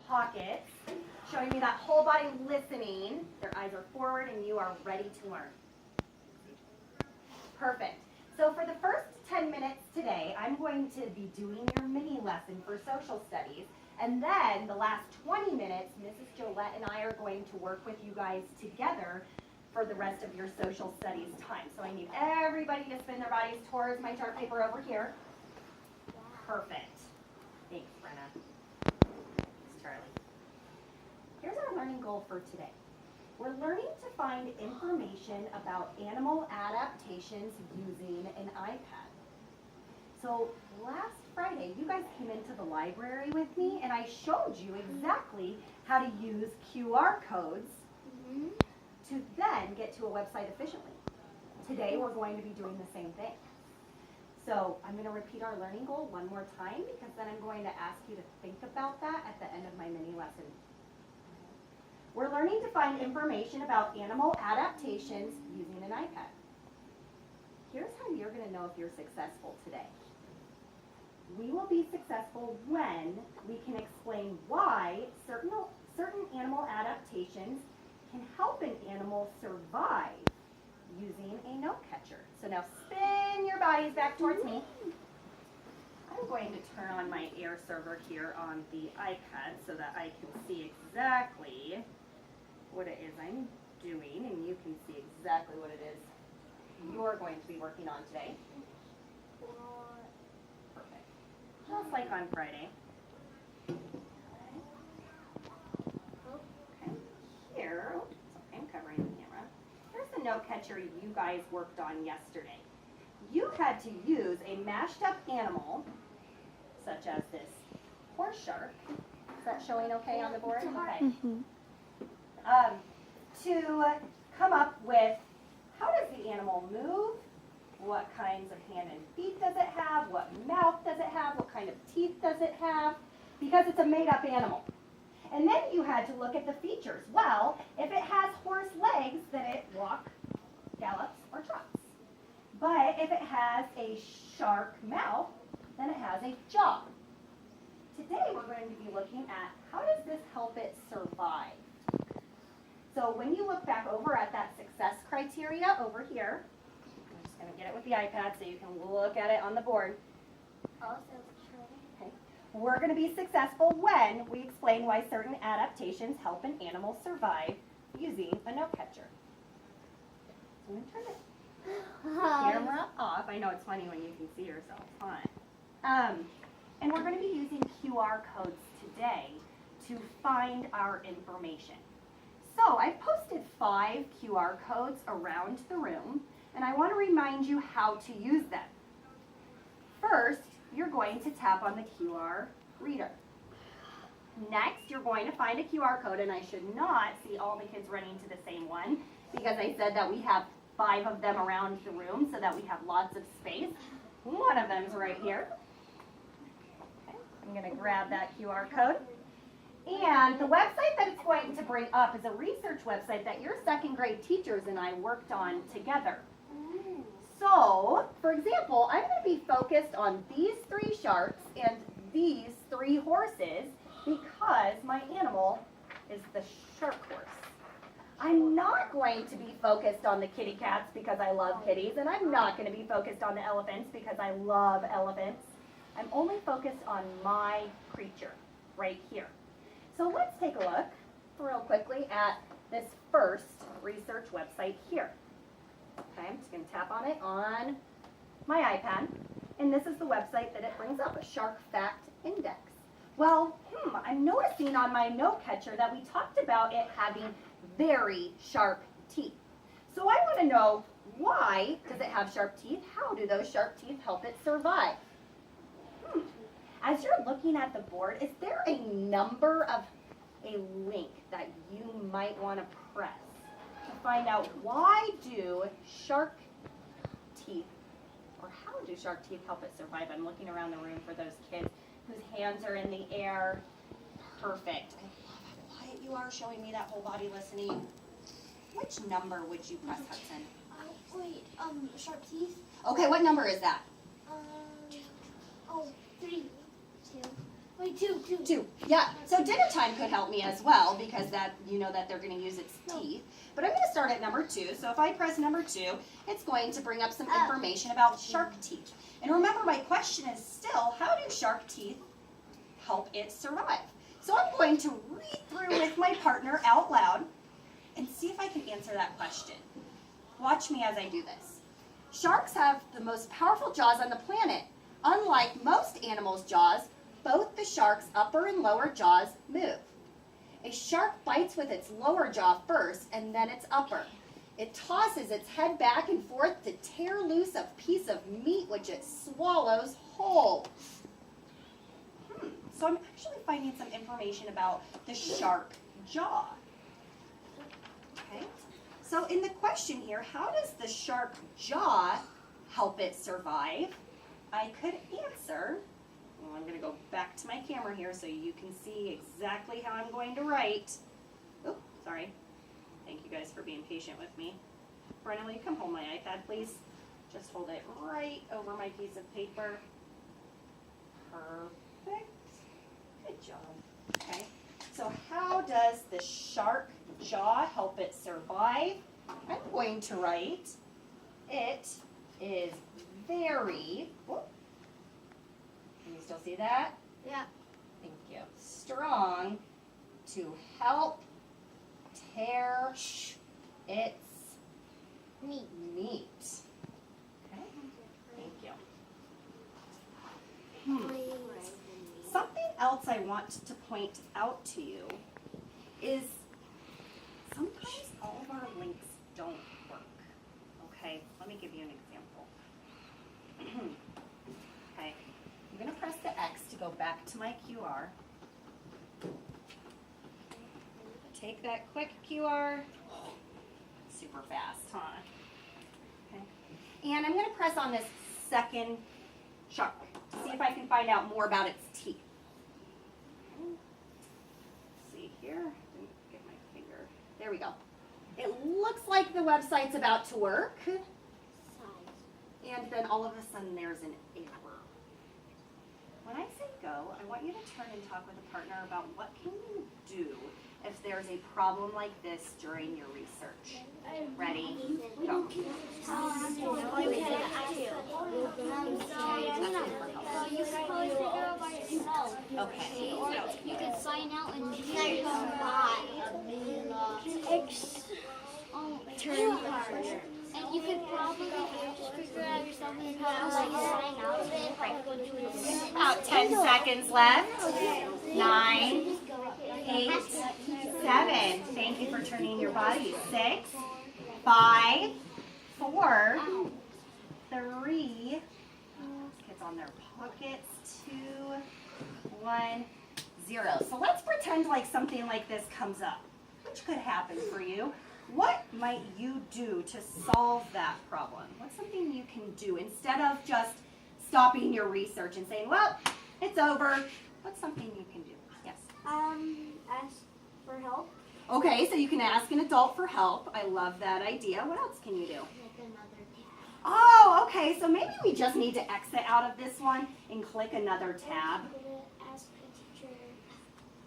pockets, showing me that whole body listening. Their eyes are forward and you are ready to learn. Perfect. So for the first 10 minutes today, I'm going to be doing your mini lesson for social studies. And then the last 20 minutes, Mrs. Jolette and I are going to work with you guys together for the rest of your social studies time. So I need everybody to spin their bodies towards my chart paper over here. Perfect. Thanks, Brenna. Thanks, Charlie. Here's our learning goal for today. We're learning to find information about animal adaptations using an iPad. So last Friday, you guys came into the library with me and I showed you exactly how to use QR codes to then get to a website efficiently. Today, we're going to be doing the same thing. So I'm going to repeat our learning goal one more time because then I'm going to ask you to think about that at the end of my mini lesson. We're learning to find information about animal adaptations using an iPad. Here's how you're going to know if you're successful today. We will be successful when we can explain why certain animal adaptations can help an animal survive using a note catcher. So now spin your bodies back towards me. I'm going to turn on my air server here on the iPad so that I can see exactly what it is I'm doing, and you can see exactly what it is you're going to be working on today. Perfect. Just like on Friday. Okay. Here, it's okay, I'm covering the camera. Here's the note catcher you guys worked on yesterday. You had to use a mashed up animal, such as this horse shark. Is that showing okay on the board? Okay. To come up with how does the animal move, what kinds of hand and feet does it have, what mouth does it have, what kind of teeth does it have, because it's a made-up animal. And then you had to look at the features. Well, if it has horse legs, then it walks, gallops, or trots. But if it has a shark mouth, then it has a jaw. Today we're going to be looking at how does this help it survive. So when you look back over at that success criteria over here, I'm just going to get it with the iPad so you can look at it on the board. Okay. We're going to be successful when we explain why certain adaptations help an animal survive using a note catcher. So I'm going to turn the camera off. I know it's funny when you can see yourself. And we're going to be using QR codes today to find our information. So I posted 5 QR codes around the room, and I want to remind you how to use them. First, you're going to tap on the QR reader. Next, you're going to find a QR code, and I should not see all the kids running to the same one because I said that we have 5 of them around the room so that we have lots of space. One of them is right here. Okay, I'm going to grab that QR code. And the website that it's going to bring up is a research website that your second grade teachers and I worked on together. So, for example, I'm going to be focused on these 3 sharks and these 3 horses because my animal is the shark horse. I'm not going to be focused on the kitty cats because I love kitties, and I'm not going to be focused on the elephants because I love elephants. I'm only focused on my creature right here. So let's take a look real quickly at this first research website here. Okay, I'm just going to tap on it on my iPad, and this is the website that it brings up, a Shark Fact Index. Well, I'm noticing on my note catcher that we talked about it having very sharp teeth. So I want to know, why does it have sharp teeth? How do those sharp teeth help it survive? As you're looking at the board, is there a number of a link that you might want to press to find out why do shark teeth, or how do shark teeth help it survive? I'm looking around the room for those kids whose hands are in the air. Perfect. I love how quiet you are showing me that whole body listening. Which number would you press, Hudson? Sharp teeth. Okay, what number is that? 3. 2. Wait, two. 2. Yeah, so dinner time could help me as well because that you know that they're going to use its teeth. But I'm going to start at number 2. So if I press number 2, it's going to bring up some information about shark teeth. And remember, my question is still, how do shark teeth help it survive? So I'm going to read through with my partner out loud and see if I can answer that question. Watch me as I do this. Sharks have the most powerful jaws on the planet. Unlike most animals' jaws, both the shark's upper and lower jaws move. A shark bites with its lower jaw first and then its upper. It tosses its head back and forth to tear loose a piece of meat which it swallows whole. So I'm actually finding some information about the shark jaw. Okay. So in the question here, how does the shark jaw help it survive? I could answer, well, I'm going to go back to my camera here so you can see exactly how I'm going to write. Oh, sorry. Thank you guys for being patient with me. Brenna, will you come hold my iPad, please? Just hold it right over my piece of paper. Perfect. Good job. Okay. So how does the shark jaw help it survive? I'm going to write, it is very, whoop. Can you still see that? Yeah. Thank you. Strong to help tear its meat. Okay. Thank you. Something else I want to point out to you is sometimes all of our links don't work. Okay, let me give you an example. Okay, I'm going to press the X to go back to my QR. Take that quick QR. Super fast, huh? Okay. And I'm going to press on this second shark to see if I can find out more about its teeth. See here, didn't get my finger. There we go. It looks like the website's about to work. And then all of a sudden there's an error. When I say go, I want you to turn and talk with a partner about what can you do if there's a problem like this during your research. Ready? Go. Okay. Or you could sign out and turn harder. And you could probably just figure out yourself and sign out of it. About 10 seconds left. 9, 8, 7. Thank you for turning your body. 6, 5, 4, 3. Kids on their pockets. 2, 1, 0. So let's pretend like something like this comes up, which could happen for you. What might you do to solve that problem? What's something you can do instead of just stopping your research and saying, well, it's over? What's something you can do? Yes? Ask for help. Okay, so you can ask an adult for help. I love that idea. What else can you do? Like another tab. Oh, okay, so maybe we just need to exit out of this one and click another tab. Ask a teacher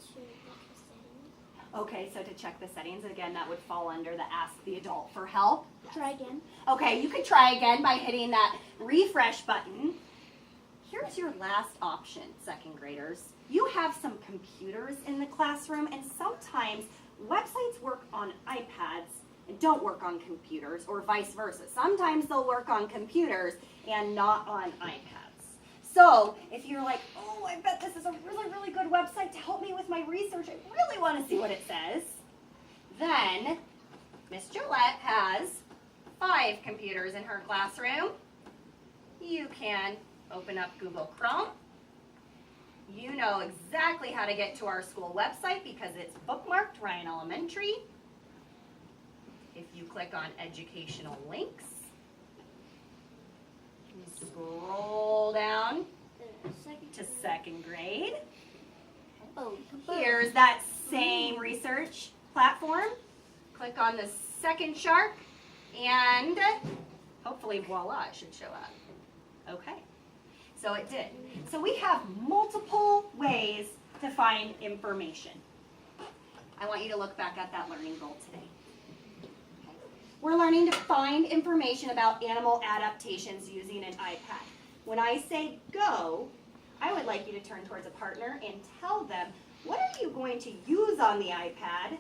to look the settings. Okay, so to check the settings, again, that would fall under the ask the adult for help. Try again. Okay, you could try again by hitting that refresh button. Here's your last option, second graders. You have some computers in the classroom, and sometimes websites work on iPads and don't work on computers, or vice versa. Sometimes they'll work on computers and not on iPads. So if you're like, oh, I bet this is a really, really good website to help me with my research, I really want to see what it says, then Miss Gillette has 5 computers in her classroom. You can open up Google Chrome. You know exactly how to get to our school website because it's bookmarked, Ryan Elementary. If you click on educational links, you scroll down to second grade. Here's that same research platform. Click on the second shark and hopefully voila, it should show up. Okay. So it did. So we have multiple ways to find information. I want you to look back at that learning goal today. Okay. We're learning to find information about animal adaptations using an iPad. When I say go, I would like you to turn towards a partner and tell them, what are you going to use on the iPad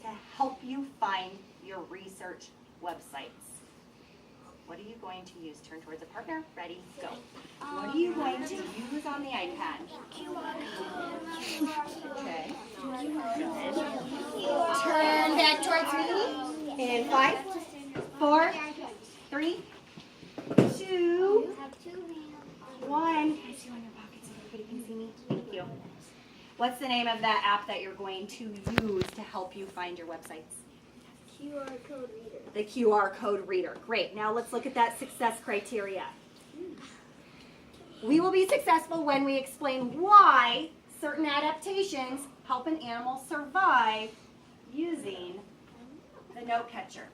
to help you find your research websites? What are you going to use? Turn towards a partner. Ready, go. What are you going to use on the iPad? Okay. Turn back towards me. In 5, 4, 3, 2, 1. Can I see you in your pockets so everybody can see me? Thank you. What's the name of that app that you're going to use to help you find your websites? QR code reader. The QR code reader. Great. Now let's look at that success criteria. We will be successful when we explain why certain adaptations help an animal survive using the note catcher.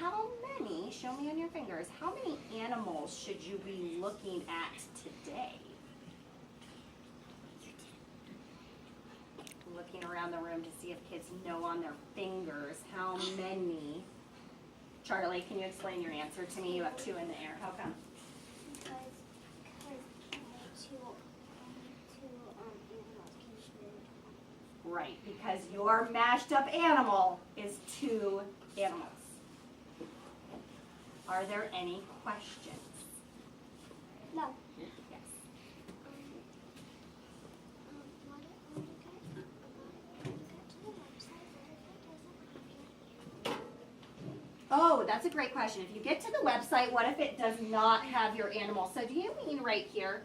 How many, show me on your fingers, how many animals should you be looking at today? Looking around the room to see if kids know on their fingers how many. Charlie, can you explain your answer to me? You have 2 in the air. How come? Right, because your mashed up animal is 2 animals. Are there any questions? No. Yes. Oh, that's a great question. If you get to the website, what if it does not have your animal? So do you mean right here?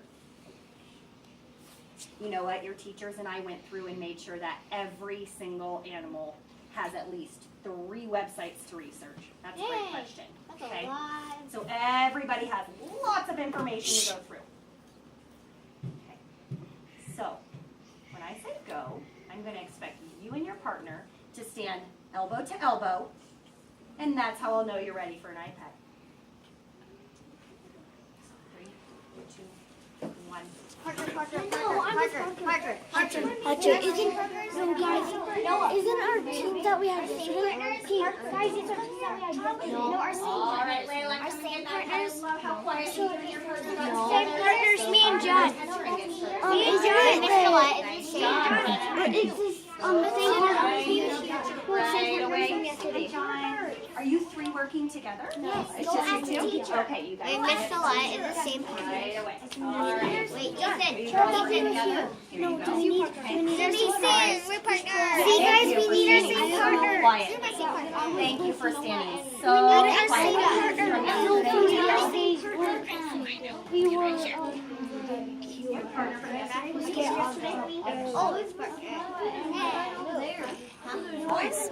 You know what? Your teachers and I went through and made sure that every single animal has at least 3 websites to research. That's a great question. That's Okay. a lot. So everybody has lots of information to go through. Okay. So when I say go, I'm going to expect you and your partner to stand elbow to elbow, and that's how I'll know you're ready for an iPad. 3, 2, 1. Isn't our team that we have yesterday? No, our same All right, partners. Layla, Our come same again. I partners. love how quiet you and your partner are. Same partners, me and John. Me and John. Nice job. But it's just the same partners. Right away. Are you 3 working together? Yes. It's just you 2? Okay, you guys. We missed a lot in the same partners. Right away. All right. Wait, Ethan. Together. Here you go. We're partners. See, guys, we need our same partner. Quiet. Thank you for standing so quiet. We were Your partner from yesterday? Oh, it's partner. Boys.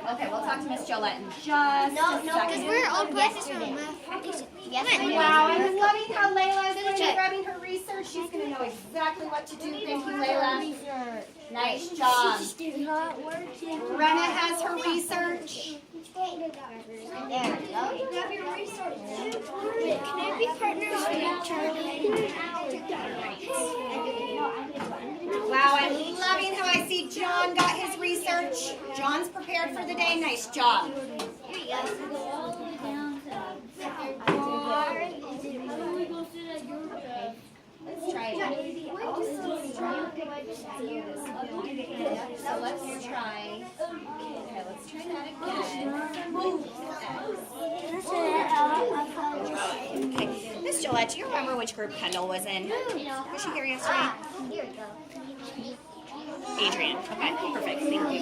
Okay, we'll talk to Miss Jolette in just a second. Because we're all practice from math. Yes, Wow, I'm loving how Layla is going to be grabbing her research. She's going to know exactly what to do. Thank you, Layla. Nice job. Brenna has her research. There we go. Grab your research. Can I be partners with Charlie? Wow, I'm loving how I see John got his research. John's prepared for the day. Nice job. Here you go. Let's try it. So let's try. Okay, let's try that again. Okay, Miss Gillette, do you remember which group Kendall was in? Was she here yesterday? Here we go. Adrian. Okay, perfect. Thank you.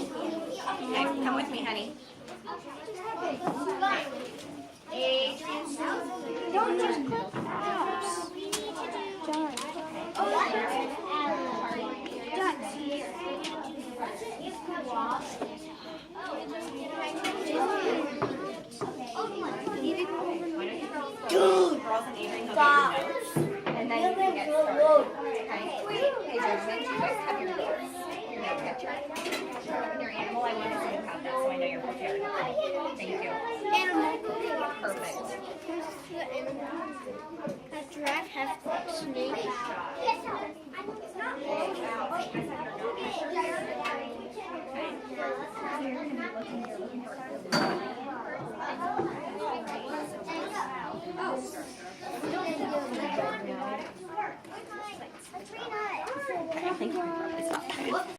Okay, come with me, honey. Adrian. Don't just click apps. Dude! Girls and Adrian go get your notes, and then you can get started. Okay? Hey, Joseph, do you guys have your notes? Your note catcher? Your animal, I want to see you have that so I know you're prepared. Thank you. Perfect. Does giraffe have snakes? I think you can probably stop.